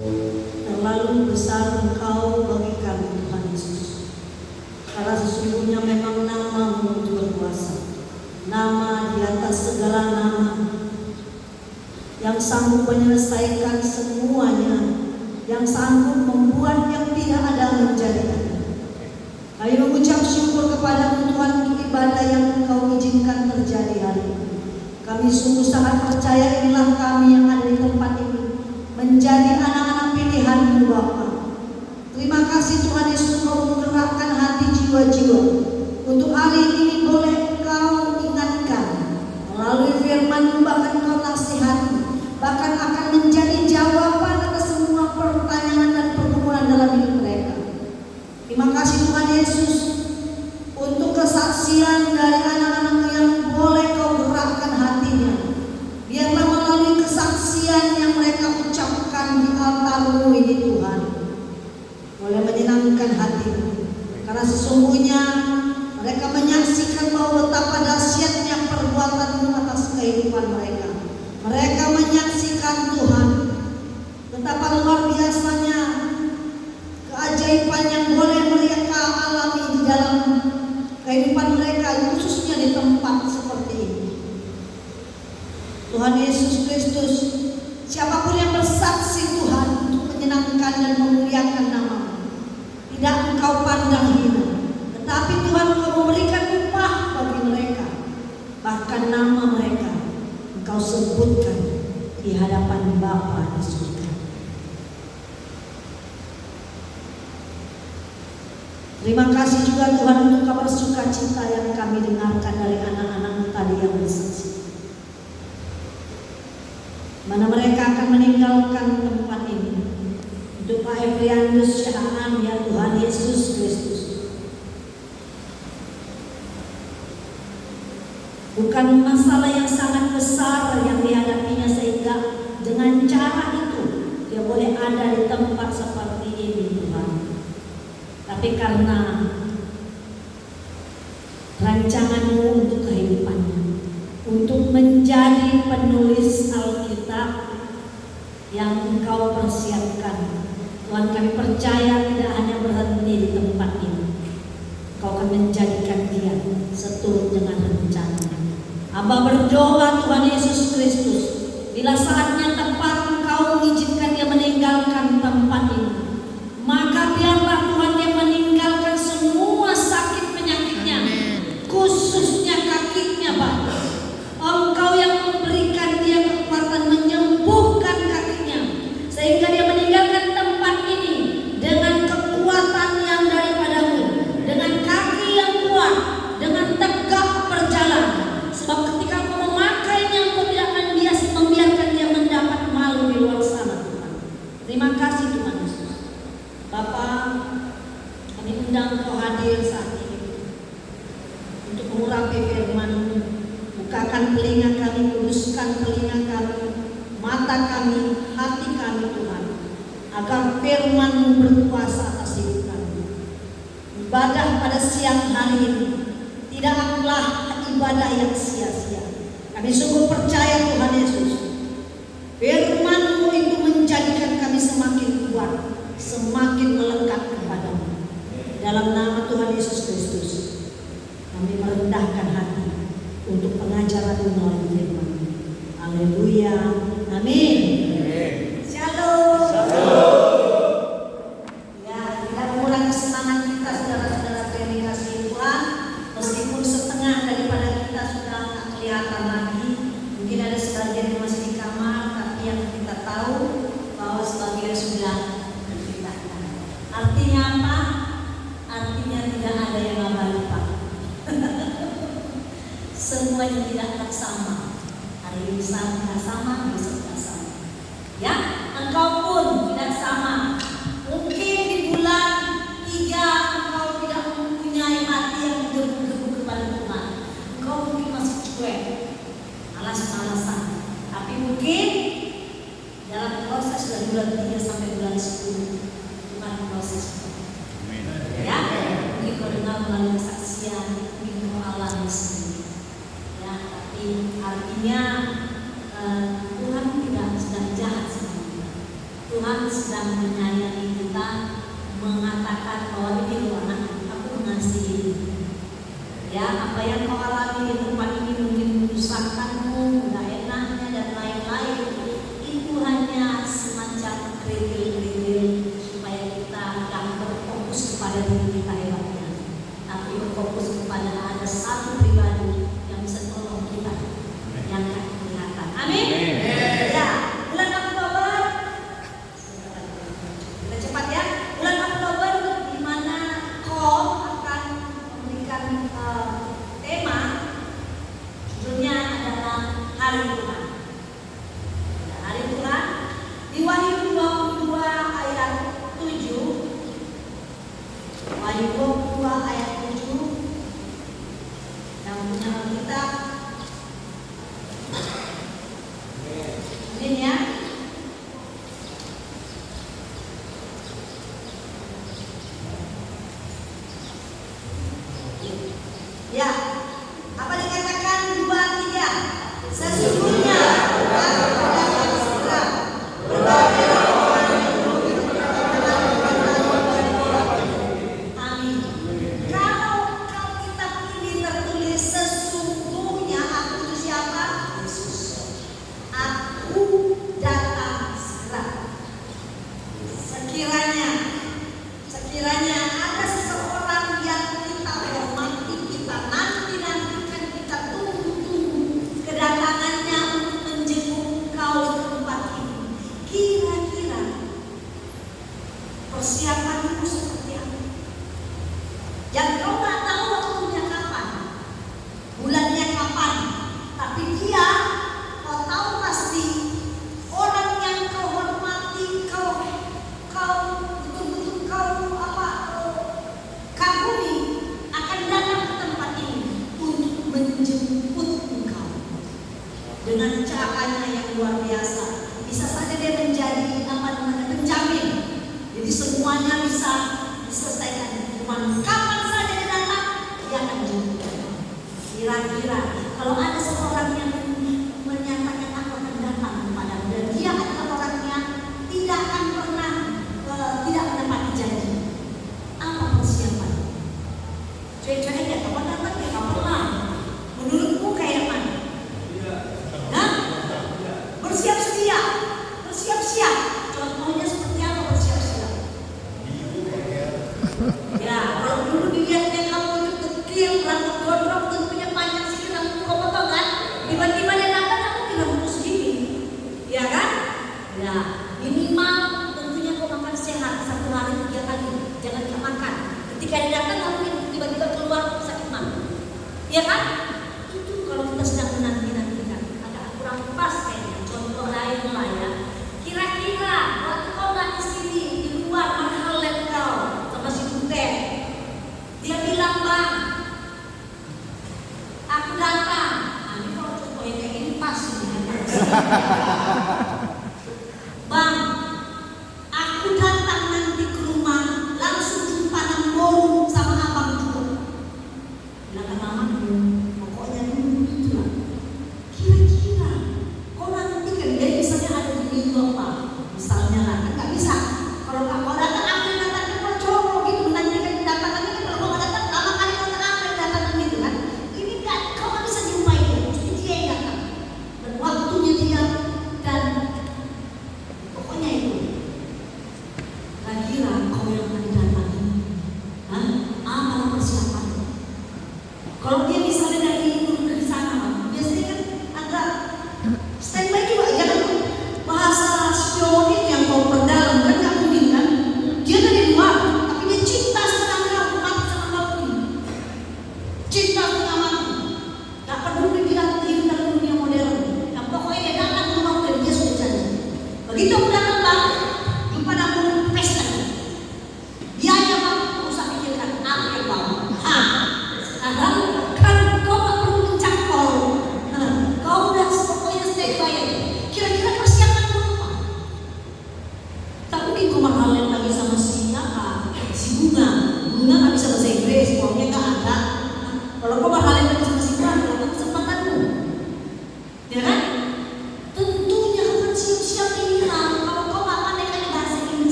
Terlalu besar Engkau bagi kami Tuhan Yesus. Karena sesungguhnya memang nama-Mu itu berkuasa. Nama di atas segala nama, yang sanggup menyelesaikan semuanya, yang sanggup membuat yang tidak ada menjadi ada. Kami mengucap syukur kepada Tuhan ibadah yang Engkau izinkan terjadi hari ini. Kami sungguh sangat percaya inilah kami yang ada di tempat ini menjadi anak-anak pilihan-Mu Bapa. Terima kasih Tuhan Yesus, Engkau menggerakkan hati jiwa-jiwa untuk hari ini boleh Engkau ingatkan melalui firman-Mu, bahkan Engkau nasihati, bahkan akan menjadi jawaban atas semua pertanyaan dan pergumulan dalam hidup mereka. Terima kasih Tuhan Yesus untuk kesaksian dari anak-anak-Mu yang boleh Kau gerakkan hatinya. Biarlah melalui kesaksian yang mereka ucapkan di altar-Mu ini Tuhan, boleh menyenangkan hati-Mu. Karena sesungguhnya mereka menyaksikan bahwa betapa dahsyatnya perbuatan-Mu atas kehidupan mereka. Mereka menyaksikan Tuhan betapa luar biasanya keajaiban yang boleh mereka alami di dalam kehidupan mereka, khususnya di tempat seperti ini. Tuhan Yesus Kristus, siapapun yang bersaksi Tuhan untuk menyenangkan dan memuliakan nama-Mu, tidak Engkau pandang hina, tetapi Tuhan Engkau memberikan upah bagi mereka. Bahkan nama mereka Engkau sebutkan di hadapan Bapa di surga. Terima kasih juga Tuhan untuk kabar sukacita yang kami dengarkan dari anak-anak-Mu tadi yang bersaksi, mana mereka akan meninggalkan tempat ini untuk Pak Efrianus Syahaan, ya Tuhan Yesus Kristus. Bukan masalah yang sangat besar yang dihadapinya sehingga dengan cara itu dia boleh ada di tempat seperti ini Tuhan. Tapi karena rancangan-Mu untuk kehidupannya, untuk menjadi penulis Alkitab yang Engkau persiapkan, Tuhan, kami percaya tidak hanya berhenti di tempat ini. Engkau akan menjadikan dia seturut dengan rencana. Hamba berdoa Tuhan Yesus Kristus, bila saatnya tepat Engkau mengizinkan dia meninggalkan tempat ini, maka biarlah Tuhan dia meninggalkan semua sakit penyakitnya, khususnya kakinya Bapa. Engkau yang memberikan dia kekuatan menyembuhkan kakinya, sehingga dia meninggalkan tempat ini dengan kekuatan yang daripada-Mu, dengan kaki yang kuat, dengan tegak berjalan. Sebab ketika Engkau memakainya, Engkau tidak akan membiarkan dia mendapat malu di luar sana Tuhan. Terima kasih Tuhan Yesus. Bapa, kami undang Engkau hadir saat ini untuk mengurapi firman-Mu. Bukakan telinga kami, kuduskan telinga kami, mata kami, hati kami Tuhan, agar firman-Mu berkuasa atas hidup kami. Ibadah pada siang hari ini tidaklah ibadah yang sia-sia. Kami sungguh percaya Tuhan Yesus, firman-Mu itu menjadikan kami semakin kuat, semakin melekat kepada-Mu. Dalam nama Tuhan Yesus Kristus, kami merendahkan hati untuk pengajaran melalui firman. Haleluya, amin. Shalom. Ya, tidak mengurangi semangat kita saudara-saudara yang dikasihi Tuhan. Meskipun setengah daripada kita sudah tak kelihatan lagi, mungkin ada sebagian yang masih di kamar, tapi yang kita tahu bahwa sebagian sudah berpindahkan. Artinya apa? Artinya tidak ada yang abadi Pak. Semuanya tidak sama. Hari ini tidak sama, besok tidak sama. Ya, engkau pun tidak sama. Mungkin di bulan 3 engkau tidak mempunyai hati yang bergebu-gebu kepada Tuhan. Engkau mungkin masih cuek, malas-malasan. Tapi mungkin dalam proses dari bulan 3 sampai bulan 10 Tuhan proses. Ya, mungkin kau dengar melalui kesaksian, mungkin kau alami sendiri. Ya, tapi artinya Tuhan tidak sedang jahat sama kita. Tuhan Tuhan sedang menyayangi kita, mengatakan bahwa ini loh anak, aku mengasihi. Ya, apa yang kau alami di tempat ini mungkin menyusahkanmu, nggak enaknya dan lain-lain. Itu hanya semacam kerikil-kerikil supaya kita nggak berfokus kepada diri kita hebatnya, tapi berfokus kepada ada satu pribadi yang bisa tolong kita, yang akan kelihatan. Amin. Ya, bulan Oktober, kita cepat ya. Bulan Oktober di mana KOM akan memberikan tema, judulnya adalah Hari Tuhan. Ya, Hari Tuhan di Wahyu 22 ayat 7. Wahyu 22 ayat 7. Yang punya Alkitab, ini ya. Ya, apa dikatakan 2-3? Sesungguhnya aku datang segera. Amin. Kalau kitab ini tertulis sesungguhnya, aku itu siapa? Yesus. Aku datang segera. Sekiranya ada seseorang yang kita hormati, kita nanti-nantikan, kita tunggu-tunggu kedatangannya untuk menjenguk kau di tempat ini. Kira-kira persiapanmu seperti apa? Yang kau nggak tahu waktunya kapan, bulannya kapan, tapi dia kau tahu pasti orang yang kau hormati, kau betul-betul kagumi akan datang ke tempat ini untuk menjemput engkau dengan caranya yang luar biasa. Bisa saja dia menjadi penjamin, jadi semuanya bisa diselesaikan. Cuman kapan saja dia datang, dia akan jemput. Kira-kira kalau ada seorang yang menyatakan aku akan datang kepadamu dan dia adalah orang yang tidak akan pernah tidak menepati janji, apa persiapan? Cuek-cuek aja, kapan datang ya kapan lah. Menurutmu kayak mana? Nah, bersiap-siap. Contohnya seperti apa bersiap-siap? Ya, kalau dulu dilihatnya kamu itu kecil, rambut gondrong, tentunya panjang sih, rambut potong kan? Tiba-tiba dia datang, aku bilang segini, ya kan? Ya, minimal tentunya kau makan sehat 1 hari 3 kali, jangan kita makan. Ketika dia datang, kamu tiba-tiba keluar sakit mah, ya kan? Itu kalau kita sedang menanti-nantikan, agak kurang pas kayaknya. Contoh lain lah ya. Kira-kira waktu kau nggak di sini, di luar mahal kau sama si Butet, dia bilang, bang, aku datang. Nah, ini kalau contohnya kayak ini pas ini. Bang, aku datang nanti ke rumah, langsung jumpa nembong sama abang juga. Bilang mama dulu, pokoknya dulu gitu lah. Kira-kira kau nanti kan dia misalnya ada di minggu apa, misalnya lah, kan nggak bisa. Kalau kau datang, aku yang datang kau cowok gitu, menantikan kedatangannya. Kalau kau nggak datang, lama kali kau datang apa yang datang gitu kan? Ini kan kau nggak bisa jumpai dia, mesti dia yang datang. Dan waktunya dia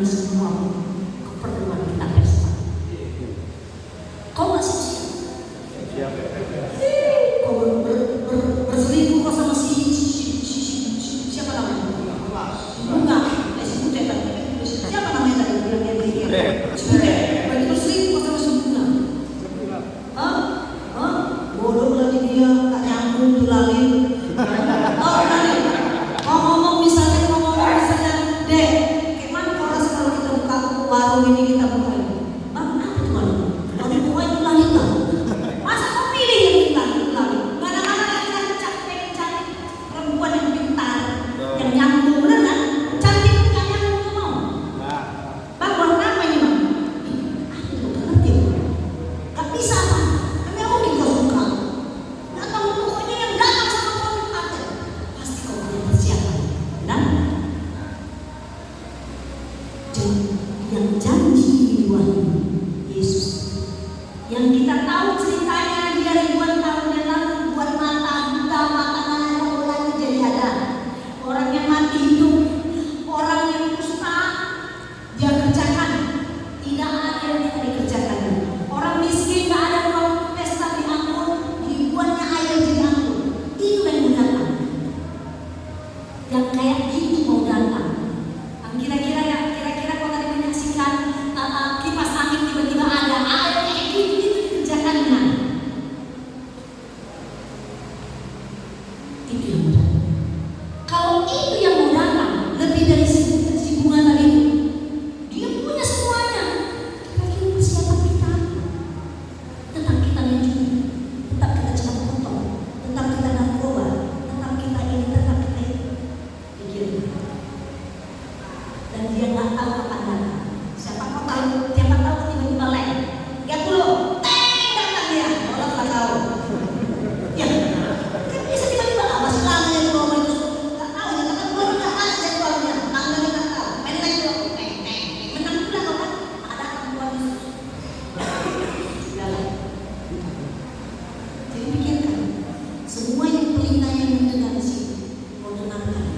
ini semua keperluan kita pesta. Kau masih siap? Kau berselingkuh kau sama siapa namanya? Bunga, si Butet tadi. Siapa namanya tadi? Si Butet. Berarti berselingkuh sama si Bunga. Bodoh lagi dia, tak nyambung tuh lalin. Ngomong misalnya, deh, gimana kalau kalau kita buka warung ini kita buka ini? Bang, apa tuh bang? Kalau dibuka itu lalin bang. Masa kau pilih yang lalin? Mana-mana kita pengen cari perempuan yang pintar, yang nyambung, bener kan? Cantik nggak nyambung tuh mau? Bang, warna apa ini bang? Aku nggak ngerti. Gak bisa bang. Kami mungkin kau suka. Nggak tahu pokoknya yang datang sama kau ada. Pasti kau punya persiapan. Dan yang janji Tuhan Yesus, yang kita tahu ceritanya dia ribuan tahun yang lalu buat mata buta, mata mana orang jadi ada, orang yang mati hidup, orang yang kusta dia kerjakan, tidak ada yang tidak dikerjakan, orang miskin nggak ada uang pesta di anggur, dibuatnya air jadi anggur, itu yang mau datang, yang kayak gitu mau datang. Kira-kira kalau tadi menyaksikan kipas angin tiba-tiba ada kayak gitu dikerjakan dengan itu yang mau datang. Kalau itu yang mau datang lebih dari si Bunga tadi, dia punya semuanya. Kira-kira persiapan kita tentang kita mencuri, tentang kita cepat kotor, tentang kita narkoba, tentang kita ini, tentang kita itu, pikirin. Dan dia nggak tahu kapan datang. Siapa tahu tiba-tiba leng. Lihat dulu, datang dia. Orang nggak tahu. Ya, kan bisa tiba-tiba masih lama ya kalau itu nggak tahu. Ya kan belum nggak ada jadwalnya. Tanggalnya nggak tahu. Main lagi dulu. Menang pula kau kan? Ada perempuan itu. Sudah lah. Jadi pikirkan, semua yang telinganya mendengar di sini, mau dengarkan,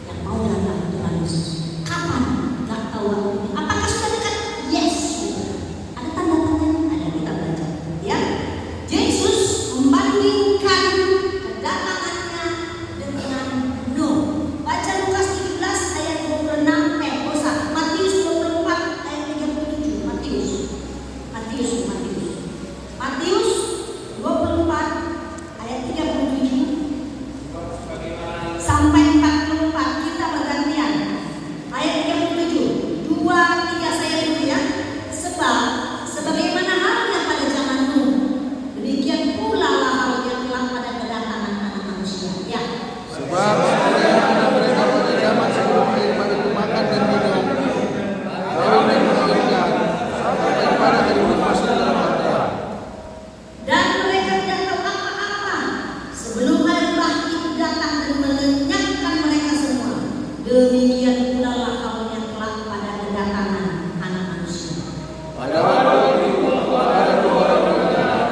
yang mau datang Tuhan Yesus. Kapan? Gak tahu. Apakah sudah dekat? Yes. Ada tanda-tandanya? Ada, kita baca. Ya, Yesus membandingkan kedatangannya dengan Nuh. Baca Lukas 17 ayat 26. Matius 24 ayat 37. Matius 24 ayat 37 sampai 44. Kita bergantian. Ayat 37, 2, 3 saya dulu ya. Sebagaimana halnya pada zaman Nuh, demikian pula lah halnya kelak pada kedatangan Anak Manusia. Ya. Sebab sebagaimana mereka pada zaman sebelum daripada makan dan minum, kawin dan melahirkan, sampai pada hari masuk dalam bahtera. Dan mereka tidak tahu apa-apa sebelum hari bah itu datang dan melenyapkan mereka semua. Demikian pula lah halnya kelak pada kedatangan Anak Manusia. Pada waktu itu ada dua orang berjalan,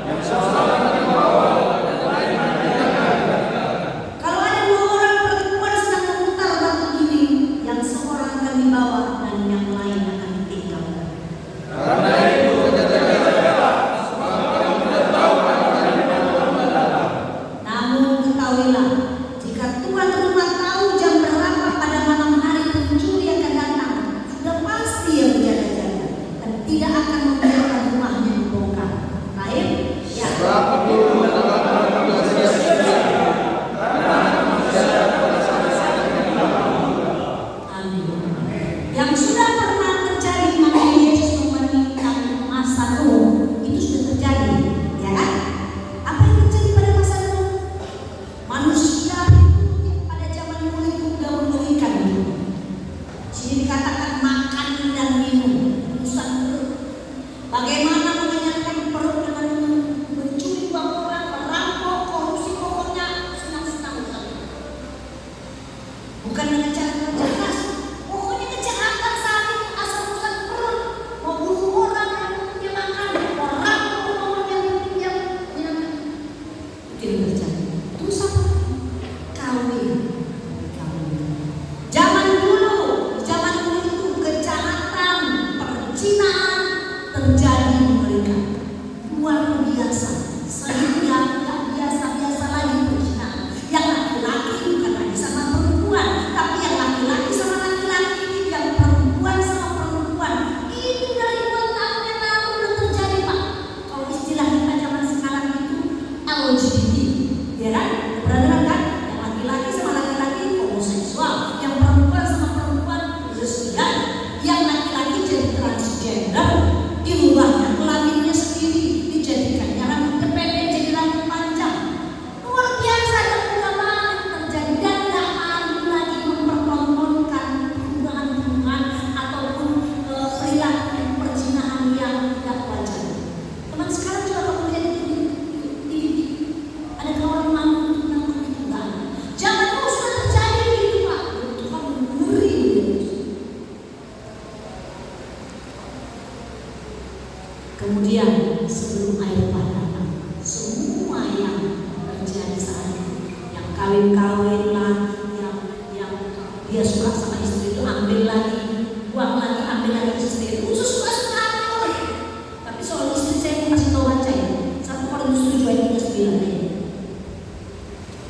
yang seorang akan membawa dan lain meninggalkan. Kalau ada dua orang perempuan sedang memutar batu giling, yang seorang akan dibawa dan yang lain akan ditinggalkan. Karena itu jaga-jaga, sebab kamu tidak tahu kapan di mana. Namun ketahuilah, jika tuan rumah tahu jam berapa pada malam hari Kemudian sebelum air datang, semua yang terjadi saat itu, yang kawin-kawin lah, yang dia suka sama istri itu ambil lagi, buang lagi, ambil lagi istri itu, khusus suka ambil. Tapi soal istri saya mau kasih tahu baca ya, 1 Korintus 7 ayat 39 ya.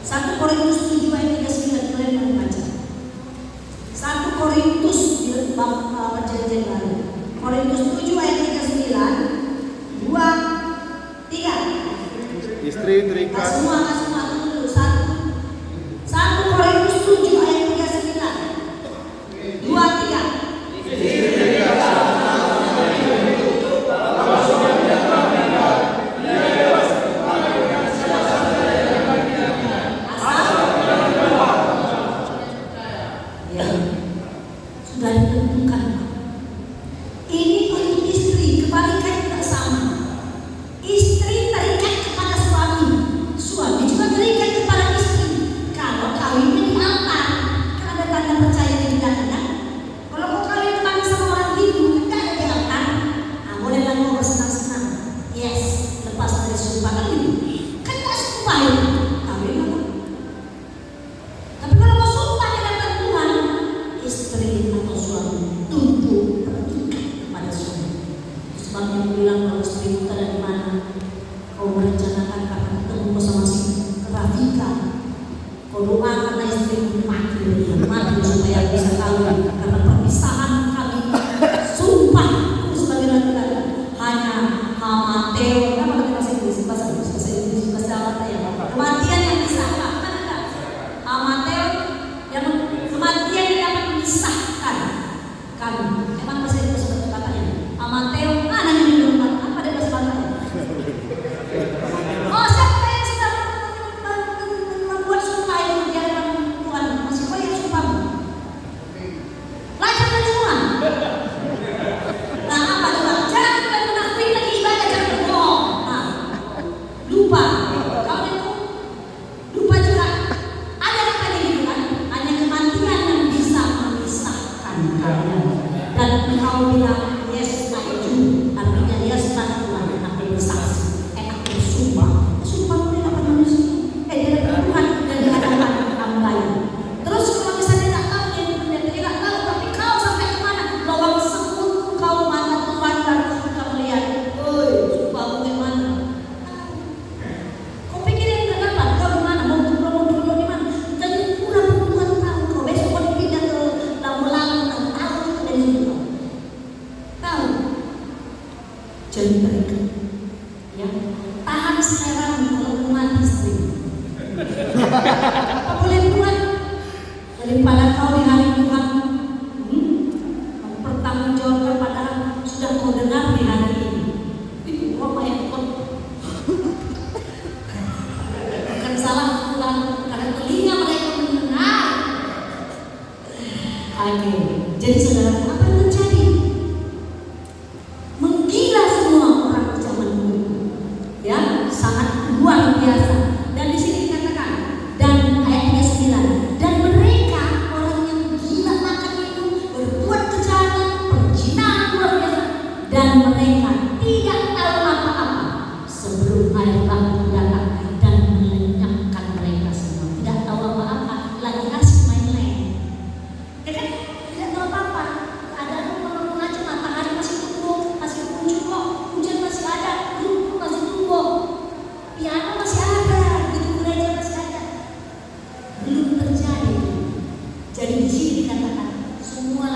1 Korintus 7 ayat 39 kalian mau baca. 1 Korintus di bab perjanjian baru. Korintus 7 ayat 39, 2, 3. Istri terikat. Semua dulu. 1 Korintus 7 ayat 39, 2, 3. Sudah ditentukan. Ini untuk istri, kebalikan tidak sama. Istri terikat kepada suami, suami juga terikat kepada istri. Kalau kawinnya di altar, kan ada tanda percaya di belakang. Kalau mau kawin kembali sama orang Hindu, kan ada di altar. Nah, bolehlah mau bersenang-senang. Yes, lepas dari sumpah kan ini. Kan tak sumpah ya, kawin apa? Tapi kalau mau sumpah di hadapan Tuhan, istri atau suami tunduk terikat kepada suami. Sebabnya aku bilang kalau istri kita dari mana, kau merencanakan karena ketemu sama si Rafika, kau doa karena istri mati supaya bisa kawin, karena perpisahan kami sumpah sebagai laki-laki hanya hamateo, apa kata bahasa Inggris, bahasa apa ya, kematian yang bisa apa ada hamateo yang kematian yang dapat memisahkan kami. Emang bahasa Inggris seperti katanya hamateo mana yang dilupa apa dari bahasa Batak? Oh, siapa yang sedang membuat sumpah itu di hadapan Tuhan? Masih kau yang sumpah? Lanjutkan semua. Nah, apa coba? Jangan menakui lagi ibadah, jangan berbohong. Nah, lupa. Kau itu lupa juga. Ada apa di hidup kan? Hanya kematian yang bisa memisahkan kalian. Dan engkau bilang yes, I do. Artinya yes, Tuhan, aku bersaksi. Aku bersumpah. Sumpah itu dapat manusia. Dia dapat Tuhan dan di hadapan hamba. Terus kalau misalnya tak tahu, dia tidak tahu, tapi kau sampai kemana? Lawang semut kau mata Tuhan dan kau melihat. Oi, sumpahmu di mana? Kau pikir yang tidak dapat? Kau di mana? Mau turun di mana? Jadi kurang Tuhan tahu. Kau besok kau dipindah ke lamu-lamu dan tahu itu dari situ. Tahu? Jadi terikat. Ya, tahan sekarang kalau rumah istri. Apa boleh buat daripada kau di hari Tuhan mempertanggungjawabkan padahal sudah kau dengar di hari ini. Itu apa yang kau bukan salah Tuhan karena telinga mereka mendengar. Oke, jadi saudara, apa yang terjadi? Menggila semua orang zaman dulu, ya sangat luar biasa. Dan di sini dikatakan dan ayat 39, dan mereka orang yang gila makan itu berbuat kejahatan, perzinahan luar biasa, dan mereka tidak tahu apa-apa sebelum air baku datang dan melenyapkan mereka semua. Tidak tahu apa-apa, lagi asik main-main. Ya kan? Tidak tahu apa-apa. Ada walaupun aja matahari masih tumbuh, masih muncul kok, hujan masih ada, rumput masih tumbuh, piano masih ada, gedung gereja masih ada. Belum terjadi. Jadi di sini dikatakan semua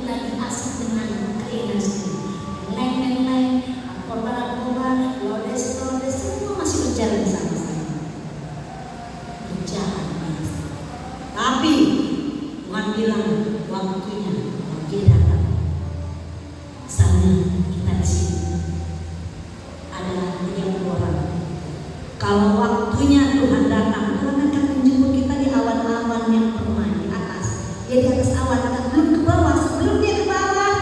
lagi asik dengan keinginan sendiri. Lain-lain, korban, lodes, semua masih berjalan sama-sama. Berjalan. Tapi Tuhan bilang waktunya datang. Misalnya kita di sini ada 30 orang. Kalau waktunya Tuhan datang, Tuhan akan menjemput kita di awan-awan yang permai di atas. Dia di atas awan, kita belum ke bawah. Sebelum dia ke bawah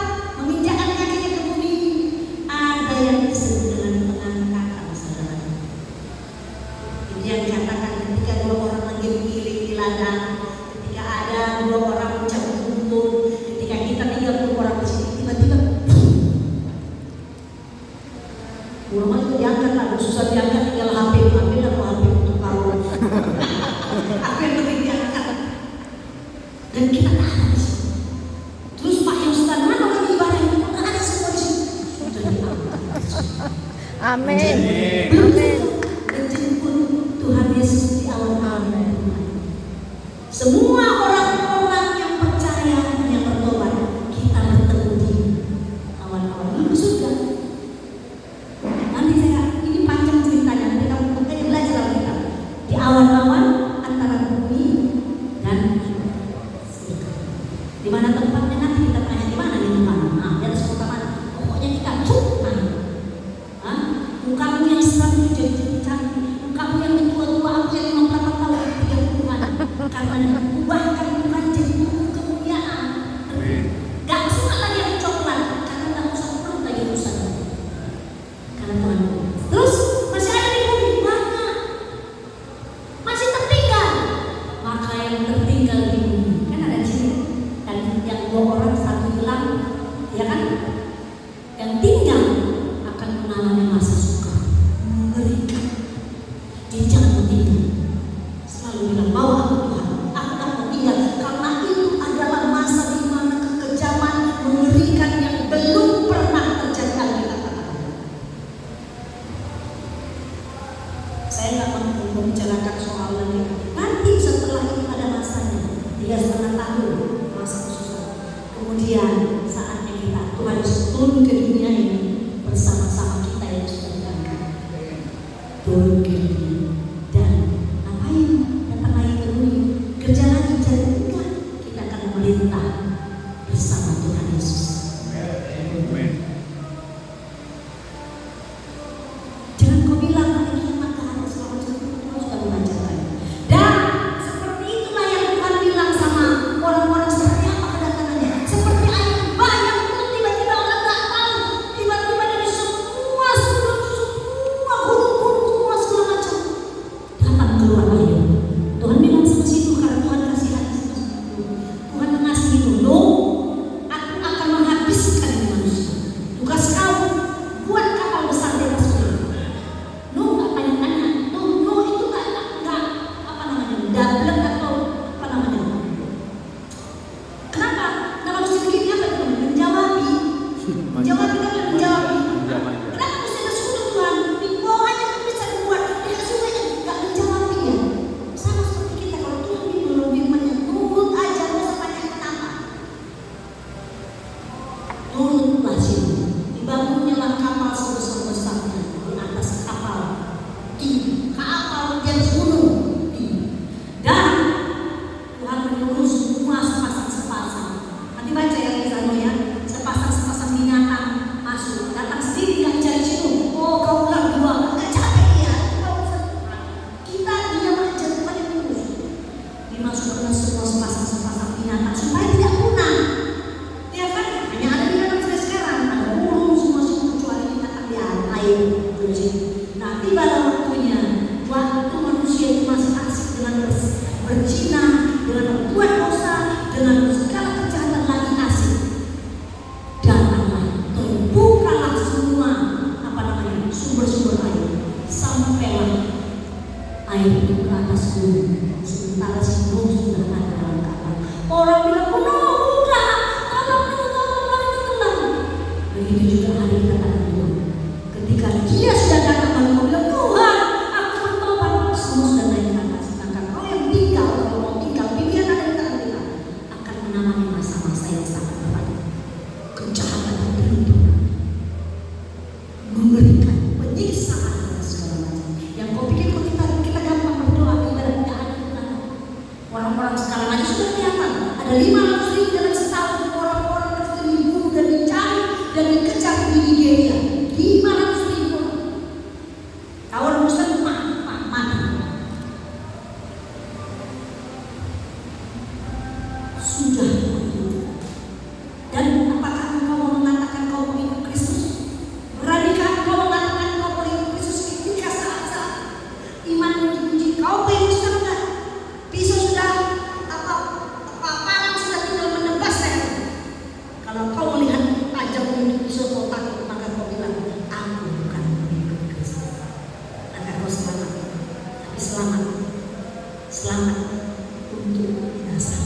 Amin. Belum Amin. menjemput Tuhan Yesus di awan-awan. Semua orang-orang yang percaya, yang bertobat, kita bertemu di awan-awan surga. Nanti ini panjang ceritanya, nanti kamu makanya belajar kita di awan-awan antara bumi dan surga. Di mana tempatnya nanti kita tanya di mana di mana? Nah, di atas kota mana? Pokoknya kita mukamu yang selalu jadi cantik, mukamu yang tua-tua, aku yang 58 tahun, 30-an, karena ubahkan Tuhan jadi kemuliaan. Gak semua lagi yang coklat, karena gak usah perut lagi urusan. Karena Tuhan. Terus masih ada di bumi banyak, masih tertinggal. Maka yang tertinggal di bumi kan ada di sini, dan yang 2 orang 1 hilang, ya kan? Yang tinggal akan mengalami masa suka mengerikan. Jadi jangan mau tinggal. Selalu bilang bahwa aku Tuhan, aku tak mau tinggal, karena itu adalah masa di mana kekejaman mengerikan yang belum pernah terjadi Alkitab. Saya nggak mampu membicarakan soal nanti setelah ini ada masanya 3,5 tahun masa kesusahan. Kemudian saatnya kita Tuhan Yesus turun ke dunia ini bersama-sama kita yang sudah berangkat turun ke dunia. Dan ngapain datang lagi ke bumi? Kerja lagi cari Tuhan. Kita akan memerintah bersama Tuhan Yesus. Jangan kau bilang nanti kiamat ada selama Tuhan sudah mengajarkan. Dan seperti itulah yang Tuhan bilang sama orang-orang seperti apa kedatangannya. Seperti air bah yang turun tiba-tiba orang nggak tahu. Tiba-tiba dari semua gunung-gunung semua segala macam datang keluar air. Tuhan bilang sama situ karena Tuhan kasih hati sama situ. Tuhan mengasihi dulu. Aku akan menghabiskan manusia. Tugas kau buat kapal besar di atas bumi. Nggak tanya-tanya. Itu nggak apa namanya, double atau apa namanya. Kenapa? Kalau mesti begini apa itu? Menjawabi. Menjawabi kan menjawabi. Kenapa mesti ada sudah Tuhan? Di bawahnya kan bisa dibuat. Tidak sudah nggak menjawabi ya. Sama seperti kita kalau Tuhan belum firman-Nya, nurut aja, nggak usah tanya kenapa. Nurutlah sini. Dibangunnyalah kapal sebesar-besarnya di atas kapal tinggi, kapal di atas gunung tinggi. Dan Tuhan menyuruh semua sepasang-sepasang. Nanti baca ya kisahnya ya. Sepasang-sepasang binatang masuk, datang sendiri yang cari situ. Oh kau bilang 2, nggak capek ya? Kita diam aja, Tuhan yang ngurus. Dimasukkan semua sepasang-sepasang binatang supaya tidak punah. Ya kan? Hanya ada binatang sampai sekarang. Ada burung semua kecuali binatang di air. Nah tibalah waktunya. Waktu manusia itu masih asik dengan berzina, dengan membuat dosa, dengan segala kejahatan lagi asik. Datanglah, terbukalah semua sumber-sumber air. Sampailah air itu ke atas gunung. Sementara si Nuh sudah ada dalam kapal. Orang bilang, Nuh, udah, tolong. Begitu juga hari kedatangan Tuhan. Ketika dia sudah datang, baru bilang, Tuhan, aku bertobat. Semua sudah naik ke atas. Maka kau yang tinggal, kalau mau tinggal, pilihan ada di tangan kita, akan mengalami masa-masa yang sangat berat. Kejahatan yang berlimpah, mengerikan, penyiksaan dan segala macam. Yang kau pikir kalau kita gampang berdoa, ibadah tidak ada Tuhan. Orang-orang sekarang aja sudah kelihatan. Ada 500.000 dalam setahun orang-orang yang dibunuh dan dicari dan dikejar di Nigeria. 500.000 orang. Kawan Muslim mati. Sudah. Dan apakah engkau mau mengatakan kau mengikut Kristus? Beranikah engkau mengatakan kau mengikut Kristus ketika saat-saat iman diuji? Kau pengen sudah pisau sudah parang sudah tinggal menebas saya. Kalau kau melihat tajam untuk pisau kau takut, maka kau bilang aku bukan mengikut Kristus. Maka kau selamat. Tapi selamat untuk binasa.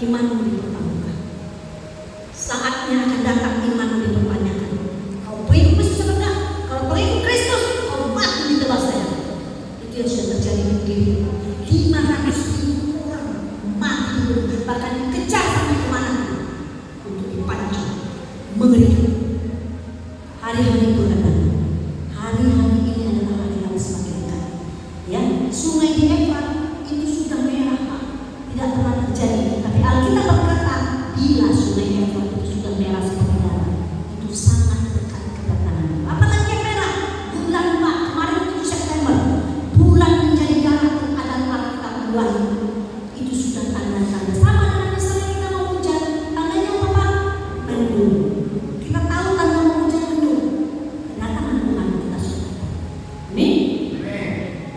Imanmu dipertaruhkan. Saatnya akan datang imanmu dipertanyakan. Kau pengikut Kristus atau enggak? Kalau berdiri. 500.000 orang mati, bahkan dikejar sampai kemana untuk dipancung. Mengerikan. Hari-hari itu datang. Hari-hari ini adalah hari-hari semakin dekat. Ya, sungai di Efrat itu sudah merah, Pak. Tidak pernah terjadi. Tapi Alkitab berkata, bila sungai Efrat itu sudah merah seperti darah, itu sangat dekat kedatangan. Apalagi yang merah? Bulan Pak, kemarin 7 September, bulan menjadi darah dan Alkitab mulai. Itu sudah tanda-tanda. Sama dengan misalnya kita mau hujan, tandanya apa Pak? Mendung. Kita tahu tanda mau hujan mendung. Kedatangan Tuhan kita sudah. Amin.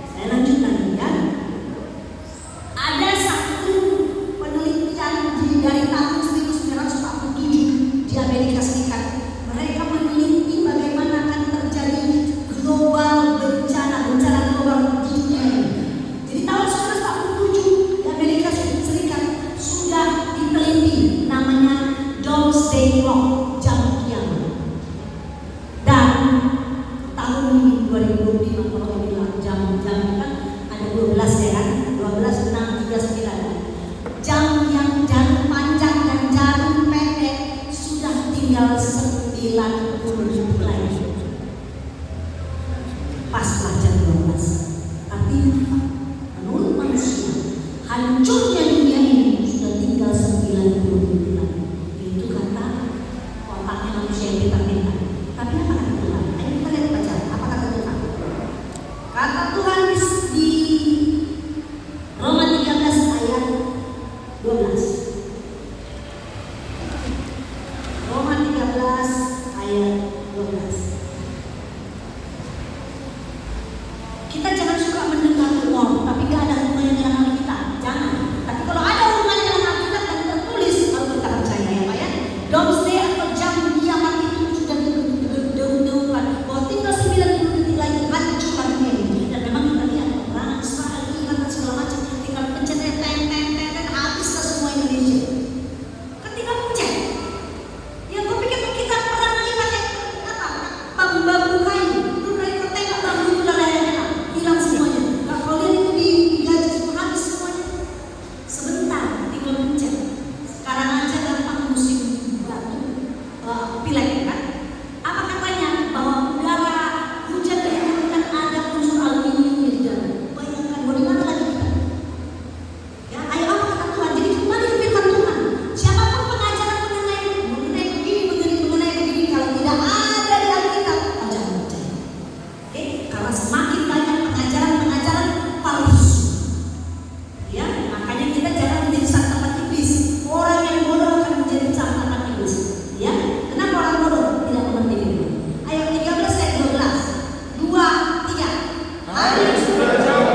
Saya lanjut lagi ya. Ada satu penelitian dari tahun 1947 di Amerika Serikat. Mereka meneliti bagaimana akan terjadi global bencana global di dunia ini. Jadi tahun 1947 di Amerika Serikat sudah diteliti, namanya Doomsday Clock, jam kiamat. Dan tahun ini 2025 kalau saya bilang jam kan ada 12 ya kan, 12, 6, 3, 9. Jam yang jarum panjang dan jarum pendek sudah tinggal 90 lagi. Paslah jam 12. Artinya apa? Menurut manusia, hancurnya dunia ini sudah tinggal 90 lagi. Itu kata otaknya manusia yang pintar-pintar. Tapi apa kata Tuhan? Ayo kita lihat baca. Apa kata Tuhan? Kata Tuhan di Roma 13 ayat 12. Roma 13 ayat 12. Kita jangan suka mendengar umum, tapi gak ada hubungannya dengan Alkitab. Jangan. Tapi kalau ada hubungannya dengan Alkitab dan tertulis, baru kita percaya ya Pak ya. Doomsday atau jam kiamat itu sudah didahulukan. Bahwa tinggal 90 detik lagi hancurkan dunia ini. Dan memang kita lihat peperangan Israel, Iran dan segala macam. Tinggal pencet ten habislah semua Indonesia. Ketika pencet, ya gue pikir kita perang lagi pakai apa? Bambu kayu. Itu mereka tengok bambu itu udah leher-leher, hilang semuanya. Gak kau lihat itu di gaji semua habis semuanya. Sebentar, tinggal pencet. Sekarang aja gampang musim batu, pilek kan? Apa katanya? Bahwa udara hujan diturunkan ada unsur aluminium di dalam. Bayangkan, mau di mana lagi kita? Ya, ayo apa kata Tuhan? Jadi kembali ke firman Tuhan. Siapapun pengajaran mengenai begini, kalau tidak ada di Alkitab, jangan percaya. Karena semakin banyak pengajaran palsu. Ya, makanya kita jangan menjadi santapan iblis. Orang yang bodoh akan menjadi santapan iblis. Ya, kenapa orang bodoh tidak mengerti firman? Ayat 13 ayat 12. 2, 3. Hari sudah jauh,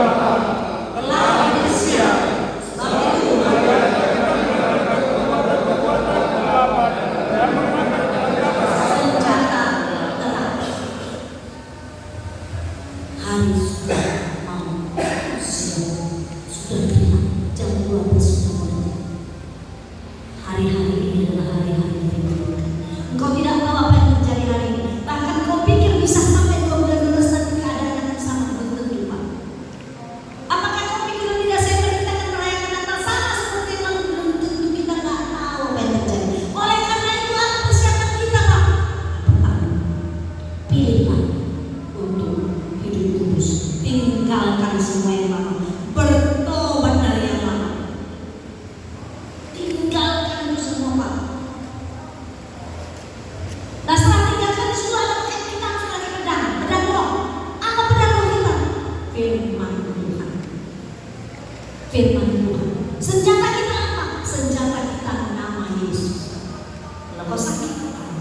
telah bersiap. Sebab itu senjata telah. Hari sudah mau siap. Sudah bilang jam 12 sudah mulai. Hari-hari ini adalah hari-hari yang dibutuhkan. Engkau tidak tahu apa yang terjadi hari ini. Bahkan kau pikir bisa sampai 12 nanti keadaan akan sama, belum tentu Pak. Apakah kau pikir di Desember kita akan merayakan Natal sama seperti yang lalu? Belum tentu, kita nggak tahu apa yang terjadi. Oleh karena itu apa persiapan kita Pak? Pertama, pilihlah untuk hidup kudus. Tinggalkan semua yang lama. Bertobat dari yang lama. Tinggalkan itu semua Pak. Nah setelah tinggalkan semua, kita harus lagi pedang roh. Apa pedang roh kita? Firman Tuhan. Firman Tuhan. Senjata kita apa? Senjata kita nama Yesus. Kalau kau sakit,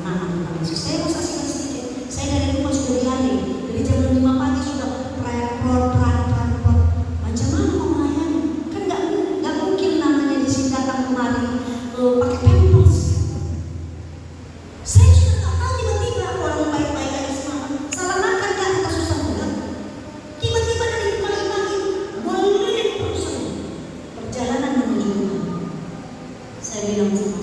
nama Tuhan Yesus. Saya mau saksikan sedikit. Saya dari rumah sudah dialih. Dari jam 5 pagi sudah repot. Macam mana mau melayani? Kan nggak mungkin namanya di sini datang kemari pakai pampers. Saya sudah tak tahu tiba-tiba orang baik-baik aja semua. Salah makan kan kita susah juga. Tiba-tiba dari pagi-pagi boleh terus perjalanan menuju rumah. Saya bilang sama